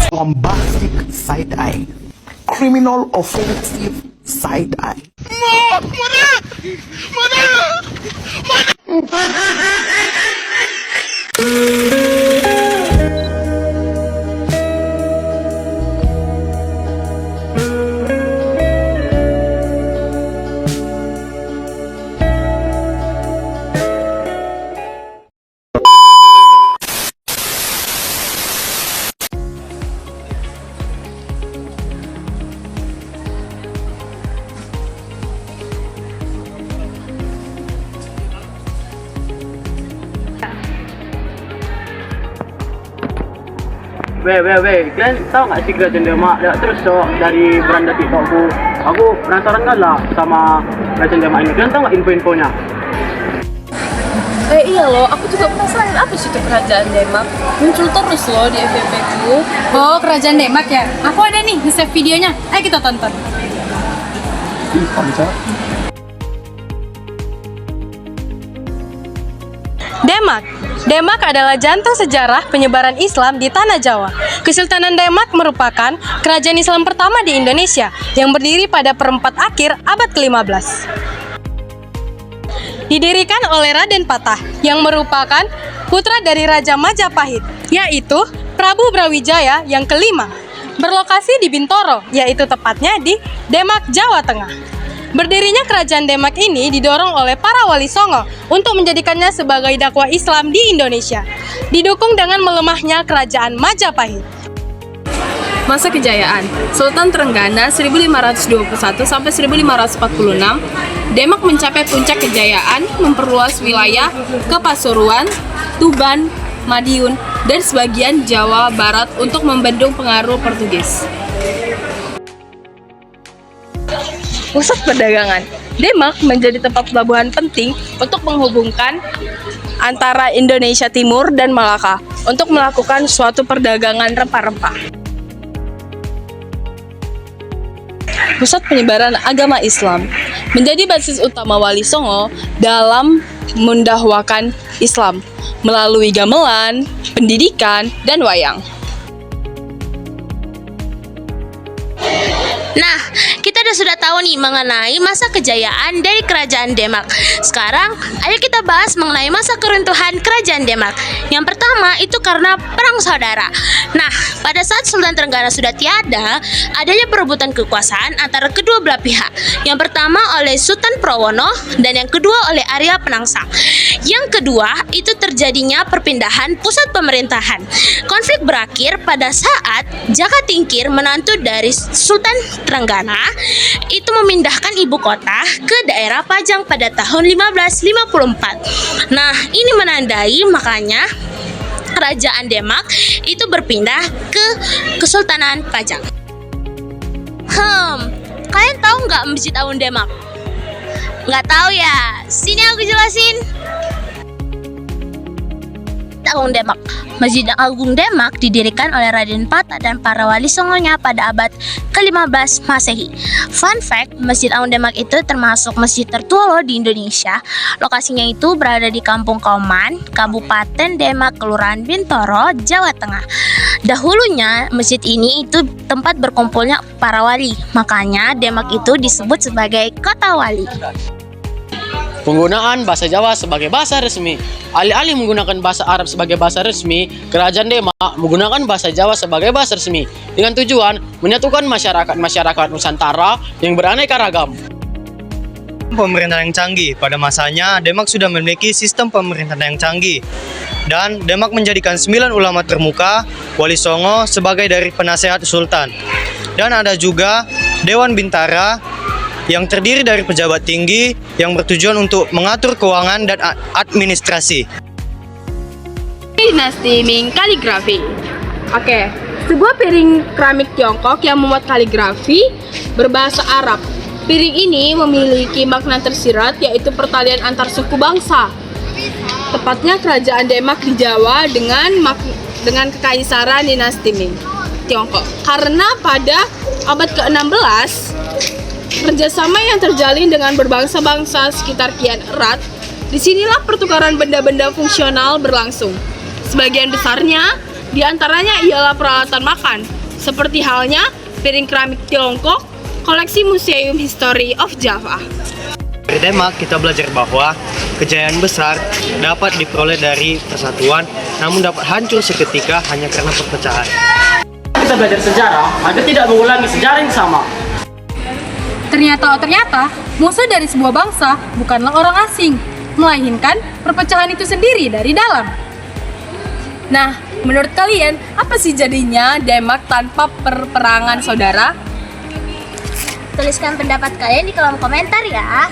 Bombastic side eye, criminal offensive side eye. Weh, kalian tahu nggak sih Kerajaan Demak? Ya, terus so, dari beranda TikTokku, aku penasaran nggak lah sama Kerajaan Demak ini. Kalian tahu nggak info-infonya? Iya loh, aku juga penasaran apa sih itu Kerajaan Demak. Muncul terus loh di FYP ku. Oh, Kerajaan Demak ya? Aku ada nih, nge-save videonya. Ayo kita tonton. Demak adalah jantung sejarah penyebaran Islam di Tanah Jawa. Kesultanan Demak merupakan kerajaan Islam pertama di Indonesia yang berdiri pada perempat akhir abad ke-15. Didirikan oleh Raden Patah yang merupakan putra dari Raja Majapahit, yaitu Prabu Brawijaya yang kelima. Berlokasi di Bintoro, yaitu tepatnya di Demak, Jawa Tengah. Berdirinya Kerajaan Demak ini didorong oleh para wali songo untuk menjadikannya sebagai dakwah Islam di Indonesia, didukung dengan melemahnya Kerajaan Majapahit. Masa kejayaan Sultan Trenggana 1521 sampai 1546, Demak mencapai puncak kejayaan, memperluas wilayah ke Pasuruan, Tuban, Madiun, dan sebagian Jawa Barat untuk membendung pengaruh Portugis. Pusat perdagangan, Demak menjadi tempat pelabuhan penting untuk menghubungkan antara Indonesia Timur dan Malaka untuk melakukan suatu perdagangan rempah-rempah. Pusat penyebaran agama Islam menjadi basis utama Wali Songo dalam mendakwakan Islam melalui gamelan, pendidikan, dan wayang. Nah, kita sudah tahu nih mengenai masa kejayaan dari Kerajaan Demak. Sekarang, ayo kita bahas mengenai masa keruntuhan Kerajaan Demak. Yang pertama itu karena perang saudara. Nah, pada saat Sultan Trenggana sudah tiada, adanya perebutan kekuasaan antara kedua belah pihak. Yang pertama oleh Sultan Prawono dan yang kedua oleh Arya Penangsang. Yang kedua itu terjadinya perpindahan pusat pemerintahan. Konflik berakhir pada saat Jaka Tingkir, menantu dari Sultan Trenggana, itu memindahkan ibu kota ke daerah Pajang pada tahun 1554. Nah, ini menandai makanya Kerajaan Demak itu berpindah ke Kesultanan Pajang. Kalian tahu nggak Masjid Agung Demak? Nggak tahu ya? Sini aku jelasin. Agung Demak. Masjid Agung Demak didirikan oleh Raden Patah dan para wali songonya pada abad ke-15 Masehi. Fun fact, Masjid Agung Demak itu termasuk masjid tertua loh di Indonesia. Lokasinya itu berada di Kampung Kauman, Kabupaten Demak, Kelurahan Bintoro, Jawa Tengah. Dahulunya masjid ini itu tempat berkumpulnya para wali. Makanya Demak itu disebut sebagai kota wali. Penggunaan bahasa Jawa sebagai bahasa resmi. Alih-alih menggunakan bahasa Arab sebagai bahasa resmi, Kerajaan Demak menggunakan bahasa Jawa sebagai bahasa resmi dengan tujuan menyatukan masyarakat Nusantara yang beraneka ragam. Pemerintahan yang canggih. Pada masanya, Demak sudah memiliki sistem pemerintahan yang canggih. Dan Demak menjadikan 9 ulama termuka, Wali Songo sebagai dari penasehat Sultan. Dan ada juga Dewan Bintara yang terdiri dari pejabat tinggi yang bertujuan untuk mengatur keuangan dan administrasi. Dinasti Ming kaligrafi. Oke, sebuah piring keramik Tiongkok yang membuat kaligrafi berbahasa Arab. Piring ini memiliki makna tersirat, yaitu pertalian antar suku bangsa. Tepatnya Kerajaan Demak di Jawa dengan kekaisaran dinasti Ming. Tiongkok. Karena pada abad ke-16, kerjasama yang terjalin dengan berbangsa-bangsa sekitar kian erat. Disinilah pertukaran benda-benda fungsional berlangsung. Sebagian besarnya, diantaranya ialah peralatan makan, seperti halnya piring keramik Tiongkok, koleksi Museum History of Java. Dari Demak kita belajar bahwa kejayaan besar dapat diperoleh dari persatuan, namun dapat hancur seketika hanya karena perpecahan. Kita belajar sejarah agar tidak mengulangi sejarah yang sama. Ternyata musuh dari sebuah bangsa bukanlah orang asing, melainkan perpecahan itu sendiri dari dalam. Nah, menurut kalian, apa sih jadinya Demak tanpa perperangan saudara? Tuliskan pendapat kalian di kolom komentar ya.